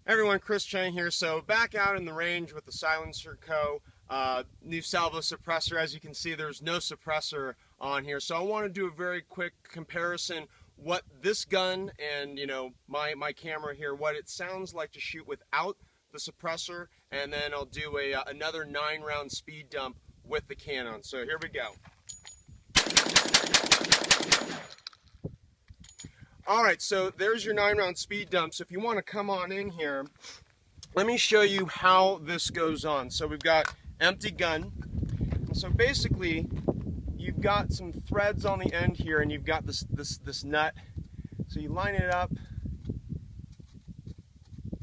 Everyone, Chris Chang here. So back out in the range with the SilencerCo new salvo suppressor. As you can see, there's no suppressor on here. So I want to do a very quick comparison what this gun and my camera here, what it sounds like to shoot without the suppressor, and then I'll do another 9-round speed dump with the can on. So here we go. Alright, so there's your 9-round speed dump. So if you want to come on in here, let me show you how this goes on. So we've got empty gun. And so basically, you've got some threads on the end here, and you've got this nut. So you line it up,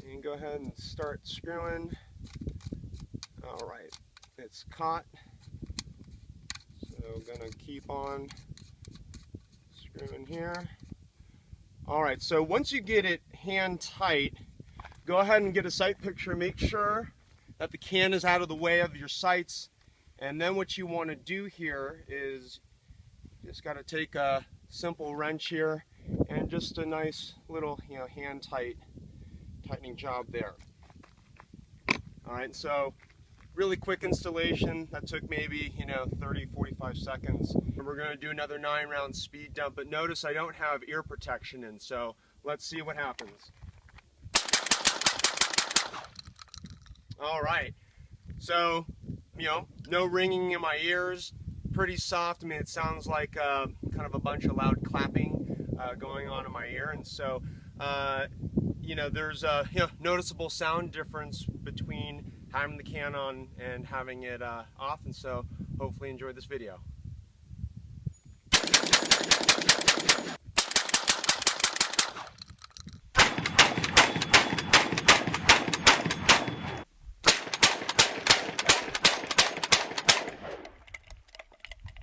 and go ahead and start screwing. Alright, it's caught. So I'm gonna keep on screwing here. Alright, so once you get it hand tight, go ahead and get a sight picture. Make sure that the can is out of the way of your sights. And then what you want to do here is just got to take a simple wrench here and just a nice little hand tightening job there. Alright, so really quick installation. That took maybe 30-45 seconds. And we're going to do another 9-round speed dump, but notice I don't have ear protection in, so let's see what happens. Alright, so no ringing in my ears, pretty soft. I mean, it sounds like kind of a bunch of loud clapping going on in my ear, and so there's a noticeable sound difference between having the can on and having it off, and so hopefully enjoy this video.